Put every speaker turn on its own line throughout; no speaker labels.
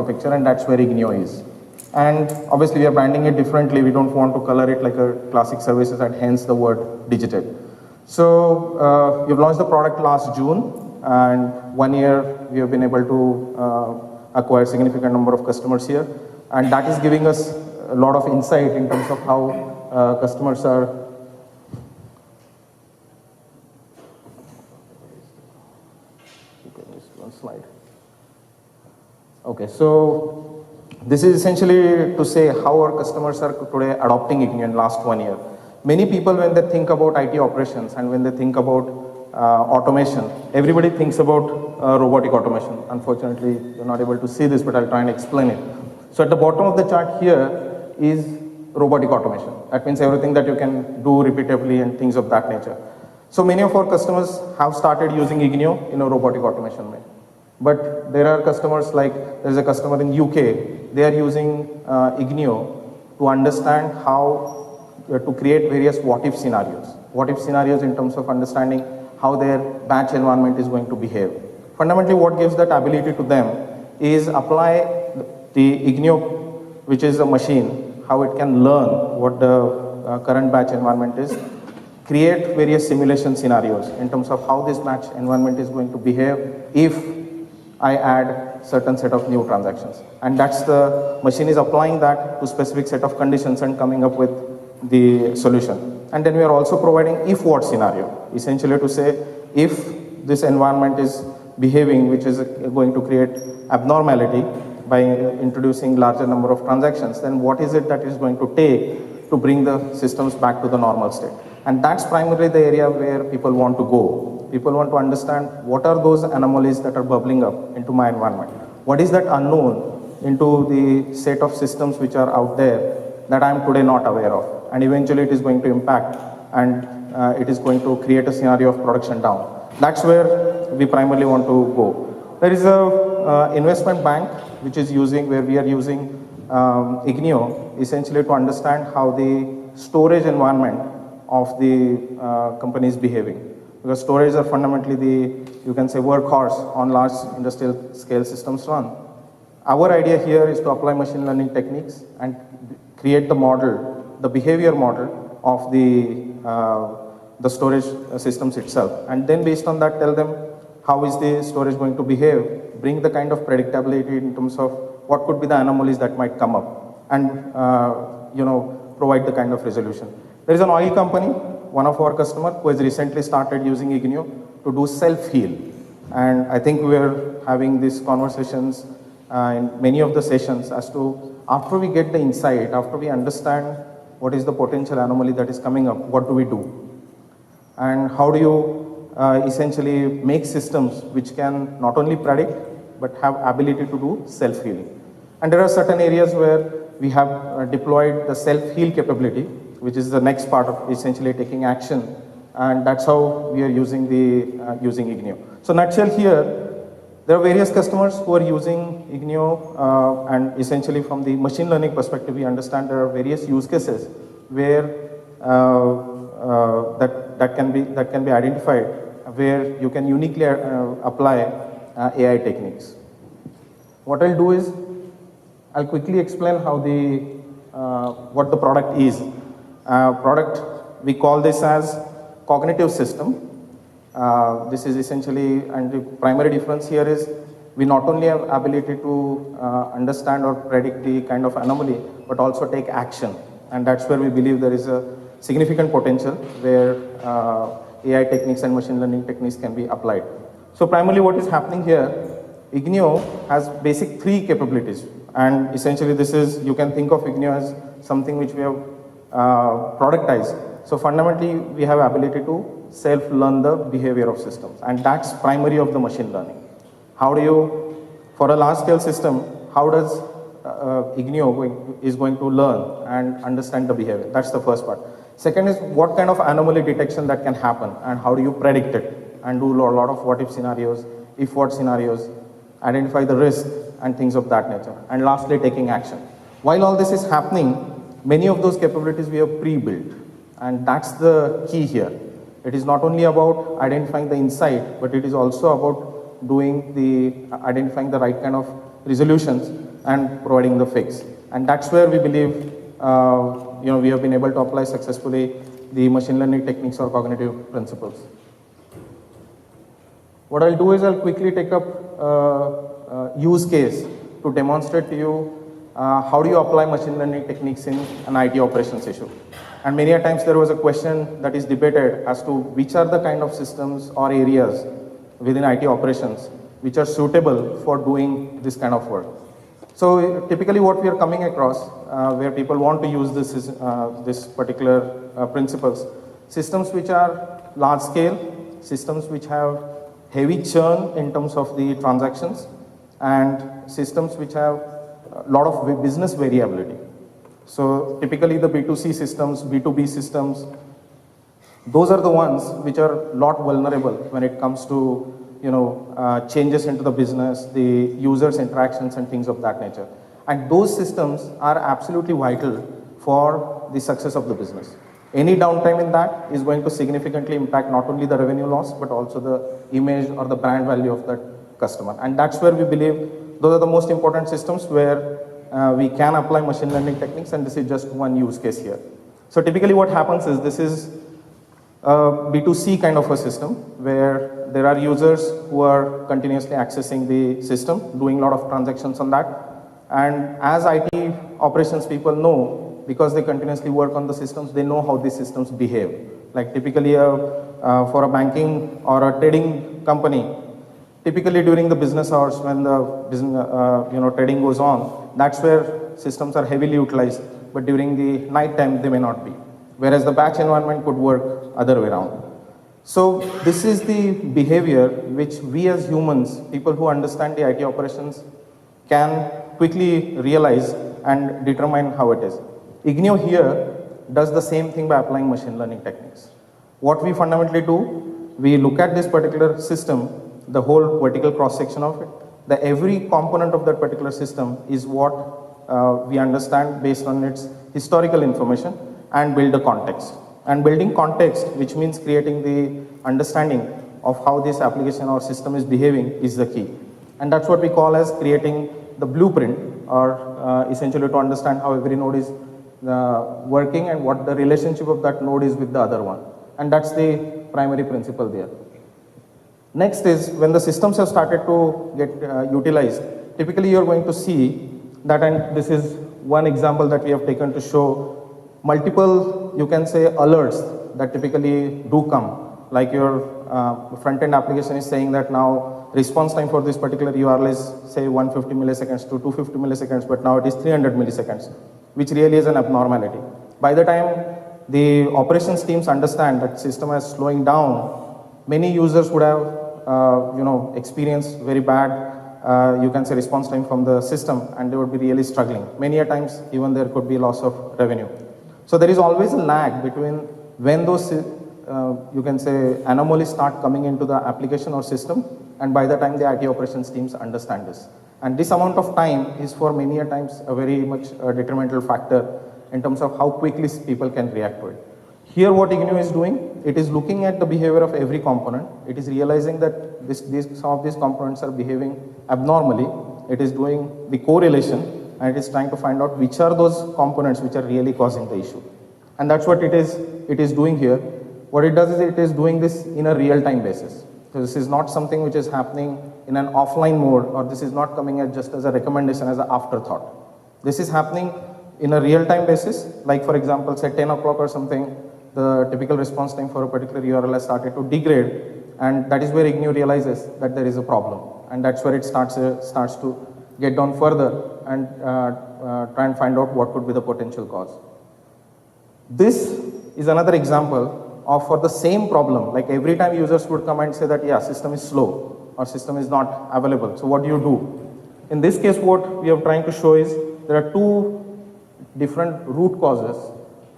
picture, and that's where Ignio is. And obviously we are branding it differently. We don't want to color it like a classic services, and hence the word Digitate. So we've launched the product last June, and 1 year we have been able to acquire significant number of customers here, and that is giving us a lot of insight in terms of how customers are. One slide. Okay, so this is essentially to say how our customers are today adopting Ignio in last 1 year. Many people, when they think about IT operations and when they think about automation, everybody thinks about robotic automation. Unfortunately, you're not able to see this, but I'll try and explain it. So at the bottom of the chart here is robotic automation. That means everything that you can do repeatedly and things of that nature. So many of our customers have started using Ignio in a robotic automation way. But there are customers like, there's a customer in UK, they are using Ignio to understand how to create various what-if scenarios. What-if scenarios in terms of understanding how their batch environment is going to behave. Fundamentally, what gives that ability to them is apply the Ignio, which is a machine, how it can learn what the current batch environment is, create various simulation scenarios in terms of how this batch environment is going to behave if I add certain set of new transactions. And that's the machine is applying that to specific set of conditions and coming up with the solution. And then we are also providing if-what scenario, essentially to say if this environment is behaving, which is going to create abnormality by introducing larger number of transactions, then what is it that is going to take to bring the systems back to the normal state? And that's primarily the area where people want to go. People want to understand what are those anomalies that are bubbling up into my environment. What is that unknown into the set of systems which are out there that I am today not aware of? And eventually it is going to impact, and it is going to create a scenario of production down. That's where we primarily want to go. There is a investment bank which is using, where we are using Ignio essentially to understand how the storage environment of the company is behaving. Because storage are fundamentally the, you can say, workhorse on large industrial scale systems run. Our idea here is to apply machine learning techniques and create the model, the behavior model of the storage systems itself. And then based on that, tell them how is the storage going to behave, bring the kind of predictability in terms of what could be the anomalies that might come up, and provide the kind of resolution. There is an oil company, one of our customer, who has recently started using Ignio to do self-heal. And I think we are having these conversations in many of the sessions as to, after we get the insight, after we understand what is the potential anomaly that is coming up, what do we do? And how do you essentially make systems which can not only predict, but have ability to do self-healing. And there are certain areas where we have deployed the self-heal capability, which is the next part of essentially taking action. And that's how we are using using Ignio. So nutshell here, there are various customers who are using Ignio, and essentially from the machine learning perspective, we understand there are various use cases where that can be identified, where you can uniquely apply AI techniques. What I'll do is I'll quickly explain how what the product is. Product, we call this as cognitive system. This is essentially, and the primary difference here is we not only have ability to understand or predict the kind of anomaly, but also take action. And that's where we believe there is a significant potential where AI techniques and machine learning techniques can be applied. So primarily what is happening here, Ignio has basic 3 capabilities. And essentially this is, you can think of Ignio as something which we have productized. So fundamentally we have ability to self-learn the behavior of systems. And that's primary of the machine learning. How do you, for a large scale system, how does Ignio is going to learn and understand the behavior? That's the first part. Second is what kind of anomaly detection that can happen and how do you predict it and do a lot of what-if scenarios, if-what scenarios, identify the risk and things of that nature. And lastly, taking action. While all this is happening, many of those capabilities we have pre-built, and that's the key here. It is not only about identifying the insight, but it is also about doing identifying the right kind of resolutions and providing the fix. And that's where we believe we have been able to apply successfully the machine learning techniques or cognitive principles. What I'll do is I'll quickly take up use case to demonstrate to you how do you apply machine learning techniques in an IT operations issue. And many a times there was a question that is debated as to which are the kind of systems or areas within IT operations which are suitable for doing this kind of work. So typically what we are coming across where people want to use this particular principles, systems which are large scale, systems which have heavy churn in terms of the transactions, and systems which have a lot of business variability. So typically the B2C systems, B2B systems, those are the ones which are a lot vulnerable when it comes to changes into the business, the users' interactions and things of that nature. And those systems are absolutely vital for the success of the business. Any downtime in that is going to significantly impact not only the revenue loss, but also the image or the brand value of that customer. And that's where we believe those are the most important systems where we can apply machine learning techniques, and this is just one use case here. So typically what happens is this is a B2C kind of a system where there are users who are continuously accessing the system, doing a lot of transactions on that. And as IT operations people know, because they continuously work on the systems, they know how these systems behave. Like typically for a banking or a trading company, typically during the business hours when the business, trading goes on, that's where systems are heavily utilized. But during the night time, they may not be. Whereas the batch environment could work other way around. So this is the behavior which we as humans, people who understand the IT operations, can quickly realize and determine how it is. Ignio here does the same thing by applying machine learning techniques. What we fundamentally do, we look at this particular system, the whole vertical cross-section of it. Every component of that particular system is what we understand based on its historical information and build a context. And building context, which means creating the understanding of how this application or system is behaving, is the key. And that's what we call as creating the blueprint, or essentially to understand how every node is working and what the relationship of that node is with the other one. And that's the primary principle there. Next is when the systems have started to get utilized, typically you're going to see that, and this is one example that we have taken to show multiple, you can say, alerts that typically do come. Like your front-end application is saying that now response time for this particular URL is say 150 milliseconds to 250 milliseconds, but now it is 300 milliseconds, which really is an abnormality. By the time the operations teams understand that system is slowing down, many users would have experienced very bad, you can say, response time from the system, and they would be really struggling. Many a times, even there could be loss of revenue. So there is always a lag between when those, you can say, anomalies start coming into the application or system, and by the time the IT operations teams understand this. And this amount of time is for many a times a very much detrimental factor in terms of how quickly people can react to it. Here what Ignio is doing, it is looking at the behavior of every component. It is realizing that some of these components are behaving abnormally. It is doing the correlation, and it is trying to find out which are those components which are really causing the issue. And that's what it is doing here. What it does is it is doing this in a real-time basis. So this is not something which is happening in an offline mode, or this is not coming as just as a recommendation, as an afterthought. This is happening in a real-time basis, like for example, say 10 o'clock or something, the typical response time for a particular URL has started to degrade, and that is where Ignio realizes that there is a problem. And that's where it starts to get down further and try and find out what could be the potential cause. This is another example of for the same problem, like every time users would come and say that, yeah, system is slow or system is not available. So what do you do? In this case, what we are trying to show is there are two different root causes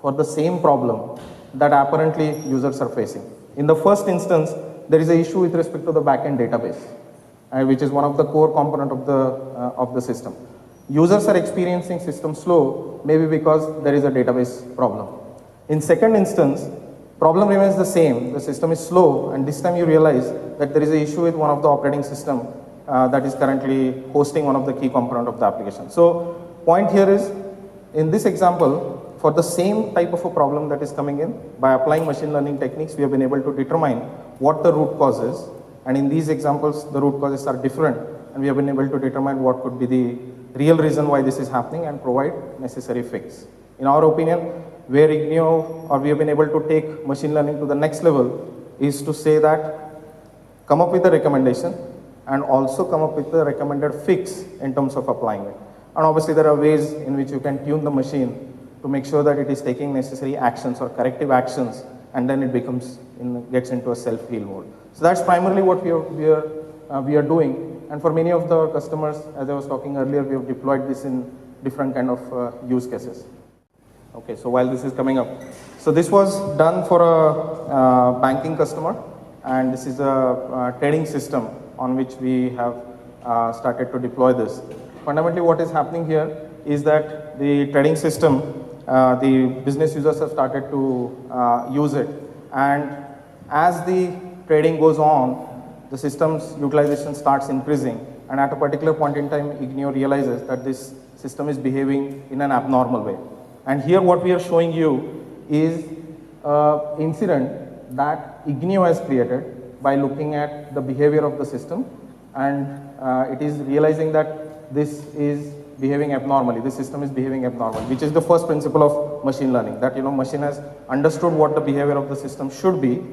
for the same problem that apparently users are facing. In the first instance, there is an issue with respect to the backend database, which is one of the core component of the system. Users are experiencing system slow, maybe because there is a database problem. In second instance, problem remains the same. The system is slow, and this time you realize that there is an issue with one of the operating system, that is currently hosting one of the key component of the application. So point here is, in this example, for the same type of a problem that is coming in, by applying machine learning techniques, we have been able to determine what the root cause is. And in these examples, the root causes are different, and we have been able to determine what could be the real reason why this is happening and provide necessary fix. In our opinion, where Ignio, or we have been able to take machine learning to the next level, is to say that come up with a recommendation and also come up with a recommended fix in terms of applying it. And obviously there are ways in which you can tune the machine to make sure that it is taking necessary actions or corrective actions, and then it gets into a self-heal mode. So that's primarily what we are doing. And for many of the customers, as I was talking earlier, we have deployed this in different kind of use cases. Okay, so while this is coming up, so this was done for a banking customer, and this is a trading system on which we have started to deploy this. Fundamentally, what is happening here is that the trading system, the business users have started to use it, and as the trading goes on, the system's utilization starts increasing, and at a particular point in time, Ignio realizes that this system is behaving in an abnormal way. And here what we are showing you is an incident that Ignio has created by looking at the behavior of the system, and it is realizing that this is behaving abnormally, the system is behaving abnormally, which is the first principle of machine learning, that machine has understood what the behavior of the system should be,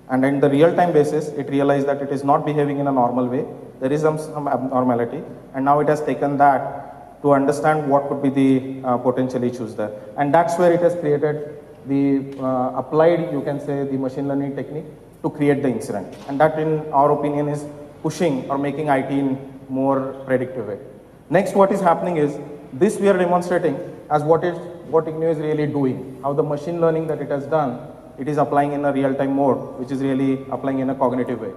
and in the real-time basis, it realized that it is not behaving in a normal way, there is some abnormality, and now it has taken that to understand what could be the potential issues there. And that's where it has created the applied, you can say, the machine learning technique to create the incident. And that, in our opinion, is pushing or making IT in more predictive way. Next, what is happening is, this we are demonstrating as what Ignio is really doing, how the machine learning that it has done, it is applying in a real-time mode, which is really applying in a cognitive way.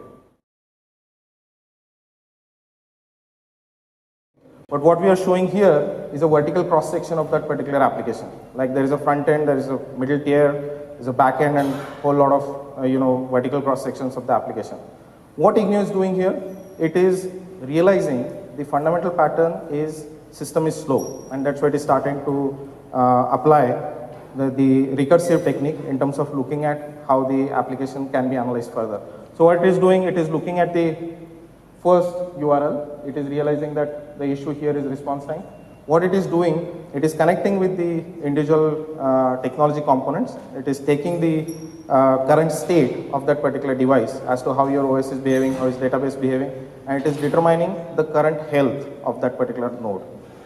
But what we are showing here is a vertical cross-section of that particular application. Like there is a front end, there is a middle tier, there is a back end, and a whole lot of vertical cross-sections of the application. What Ignio is doing here, it is realizing the fundamental pattern is system is slow, and that's why it is starting to apply the recursive technique in terms of looking at how the application can be analyzed further. So what it is doing, it is looking at the first URL, it is realizing that the issue here is response time. What it is doing, it is connecting with the individual technology components. It is taking the current state of that particular device as to how your OS is behaving, how its database behaving, and it is determining the current health of that particular node.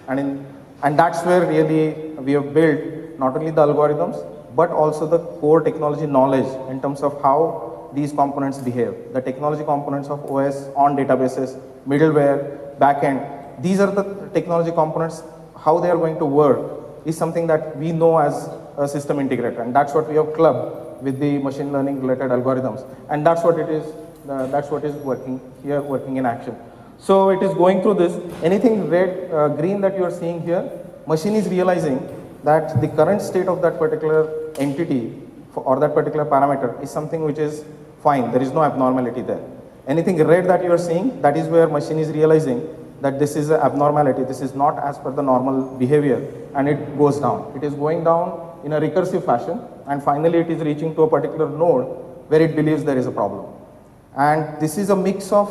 And that's where really we have built not only the algorithms, but also the core technology knowledge in terms of how these components behave. The technology components of OS on databases, middleware, backend, these are the technology components, how they are going to work is something that we know as a system integrator, and that's what we have clubbed with the machine learning related algorithms, and that's what it is, that's what is working here, working in action. So it is going through this, anything red, green that you are seeing here, machine is realizing that the current state of that particular entity or that particular parameter is something which is fine, there is no abnormality there. Anything red that you are seeing, that is where machine is realizing that this is an abnormality, this is not as per the normal behavior, and it goes down. It is going down in a recursive fashion, and finally it is reaching to a particular node where it believes there is a problem. And this is a mix of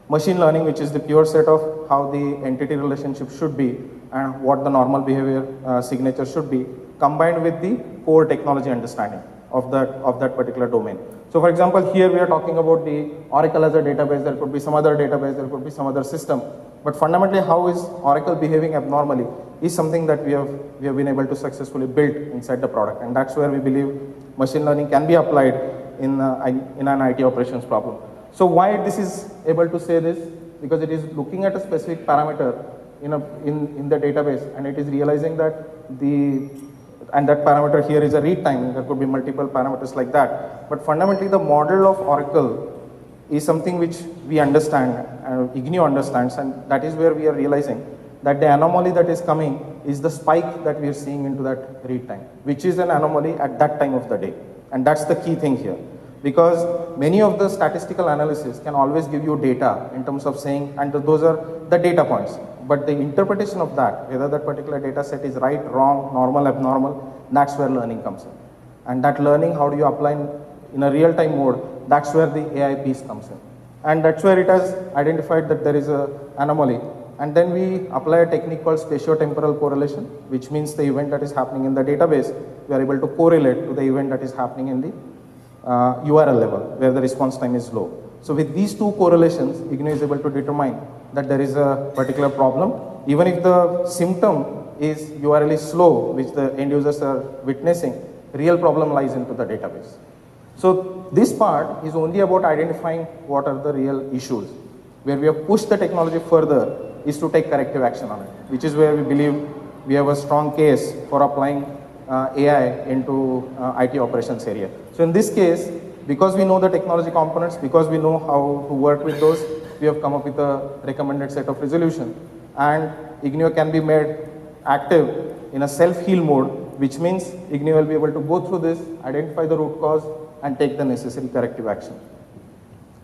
machine learning, which is the pure set of how the entity relationship should be and what the normal behavior signature should be, combined with the core technology understanding of that particular domain. So for example, here we are talking about the Oracle as a database, there could be some other database, there could be some other system, but fundamentally how is Oracle behaving abnormally is something that we have been able to successfully build inside the product, and that's where we believe machine learning can be applied in an IT operations problem. So why this is able to say this? Because it is looking at a specific parameter in the database, and it is realizing that that parameter here is a read time. There could be multiple parameters like that. But fundamentally, the model of Oracle is something which we understand, Ignio understands, and that is where we are realizing that the anomaly that is coming is the spike that we are seeing into that read time, which is an anomaly at that time of the day. And that's the key thing here. because many of the statistical analysis can always give you data in terms of saying, and those are the data points. But the interpretation of that, whether that particular data set is right, wrong, normal, abnormal, that's where learning comes in. And that learning, how do you apply in a real-time mode, that's where the AI piece comes in. And that's where it has identified that there is an anomaly. And then we apply a technique called spatiotemporal correlation, which means the event that is happening in the database, we are able to correlate to the event that is happening in the URL level, where the response time is low. So with these two correlations, Ignio is able to determine that there is a particular problem. Even if the symptom is URL is slow, which the end users are witnessing, real problem lies into the database. So this part is only about identifying what are the real issues. Where we have pushed the technology further is to take corrective action on it, which is where we believe we have a strong case for applying AI into IT operations area. So in this case, because we know the technology components, because we know how to work with those, we have come up with a recommended set of resolution. And Ignio can be made active in a self-heal mode, which means Ignio will be able to go through this, identify the root cause, and take the necessary corrective action.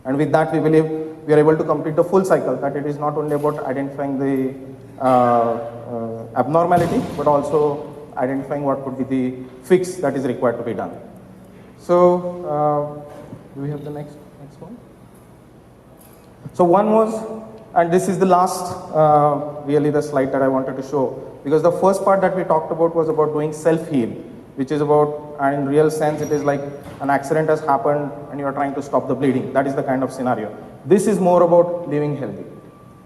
And with that, we believe we are able to complete the full cycle, that it is not only about identifying the abnormality, but also identifying what could be the fix that is required to be done. So, do we have the next one? So one was, and this is the last, really the slide that I wanted to show, because the first part that we talked about was about doing self-heal, which is about, and in real sense, it is like an accident has happened and you are trying to stop the bleeding. That is the kind of scenario. This is more about living healthy.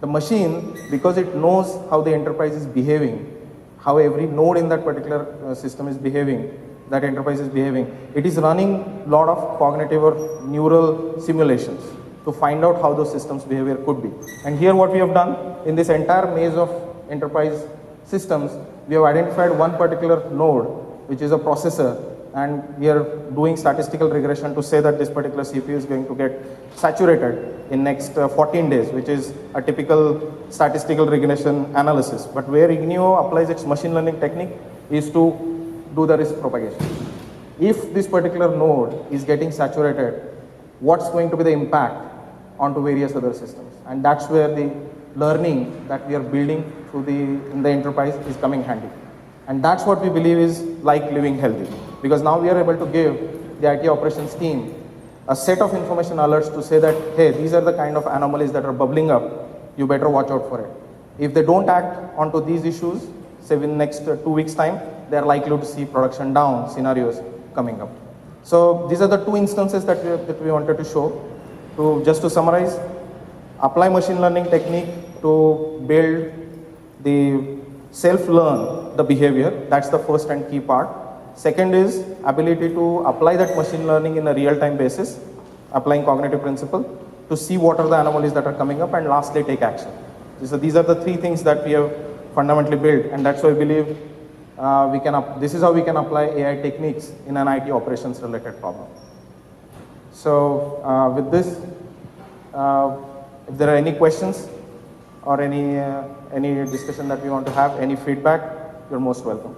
The machine, because it knows how the enterprise is behaving, how every node in that particular system is behaving, that enterprise is behaving, it is running a lot of cognitive or neural simulations to find out how those systems behavior could be. And here what we have done in this entire maze of enterprise systems, we have identified one particular node, which is a processor, and we are doing statistical regression to say that this particular CPU is going to get saturated in next 14 days, which is a typical statistical regression analysis. But where Ignio applies its machine learning technique is to do the risk propagation. If this particular node is getting saturated, what's going to be the impact onto various other systems? And that's where the learning that we are building through in the enterprise is coming handy. And that's what we believe is like living healthy. Because now we are able to give the IT operations team a set of information alerts to say that, hey, these are the kind of anomalies that are bubbling up, you better watch out for it. If they don't act onto these issues, say within next 2 weeks time, they are likely to see production down scenarios coming up. So these are the two instances that we wanted to show. Just to summarize, apply machine learning technique to build the self-learn the behavior. That's the first and key part. Second is ability to apply that machine learning in a real-time basis, applying cognitive principle to see what are the anomalies that are coming up, and lastly take action. So these are the three things that we have fundamentally built, and that's why I believe this is how we can apply AI techniques in an IT operations related problem. So with this, if there are any questions or any discussion that we want to have, any feedback, you're most welcome.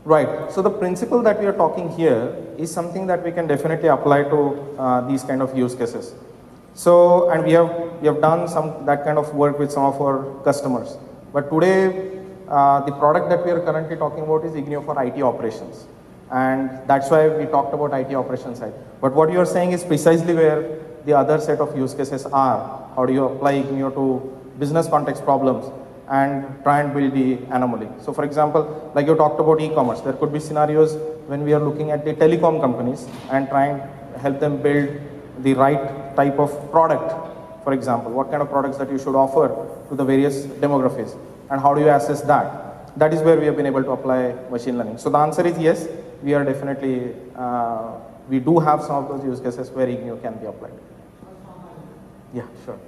Right. So the principle that we are talking here is something that we can definitely apply to these kind of use cases. So, and we have done that kind of work with some of our customers. But today, the product that we are currently talking about is Ignio for IT operations, and that's why we talked about IT operations side. But what you are saying is precisely where the other set of use cases are. How do you apply Ignio to business context problems and try and build the anomaly? So for example, like you talked about e-commerce, there could be scenarios when we are looking at the telecom companies and trying to help them build the right type of product. For example, what kind of products that you should offer to the various demographics, and how do you assess that? That is where we have been able to apply machine learning. So the answer is yes, we are definitely we do have some of those use cases where IGNU can be applied. Yeah, sure.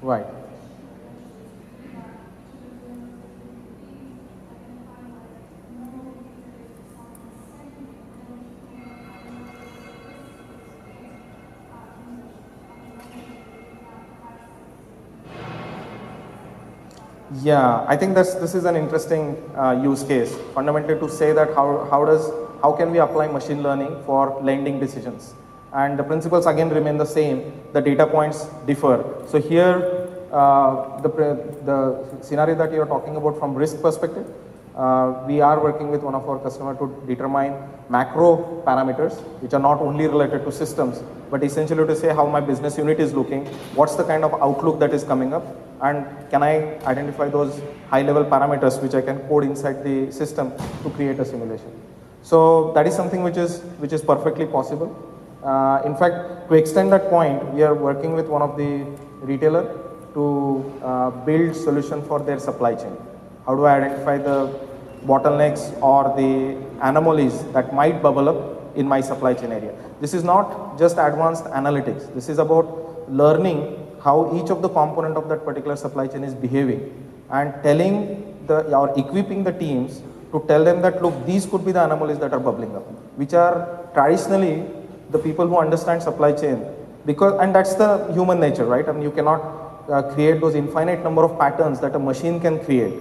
Right. Yeah, I think this is an interesting use case. Fundamentally, to say that how can we apply machine learning for lending decisions, and the principles again remain the same. The data points differ. So here, the scenario that you are talking about from risk perspective, we are working with one of our customers to determine macro parameters, which are not only related to systems, but essentially to say how my business unit is looking, what's the kind of outlook that is coming up, and can I identify those high-level parameters which I can code inside the system to create a simulation. So that is something which is perfectly possible. In fact, to extend that point, we are working with one of the retailer to build solution for their supply chain. How do I identify the bottlenecks or the anomalies that might bubble up in my supply chain area? This is not just advanced analytics. This is about learning how each of the component of that particular supply chain is behaving, and telling or equipping the teams to tell them that, look, these could be the anomalies that are bubbling up, which are traditionally the people who understand supply chain, and that's the human nature, right? I mean, you cannot create those infinite number of patterns that a machine can create.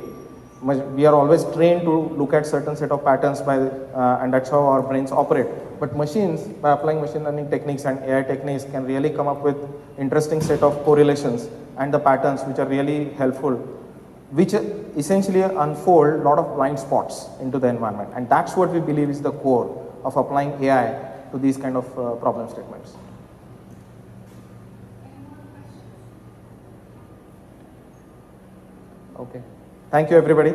We are always trained to look at certain set of patterns and that's how our brains operate. But machines, by applying machine learning techniques and AI techniques, can really come up with interesting set of correlations and the patterns which are really helpful, which essentially unfold a lot of blind spots into the environment. And that's what we believe is the core of applying AI to these kind of problem statements. Okay. Thank you, everybody.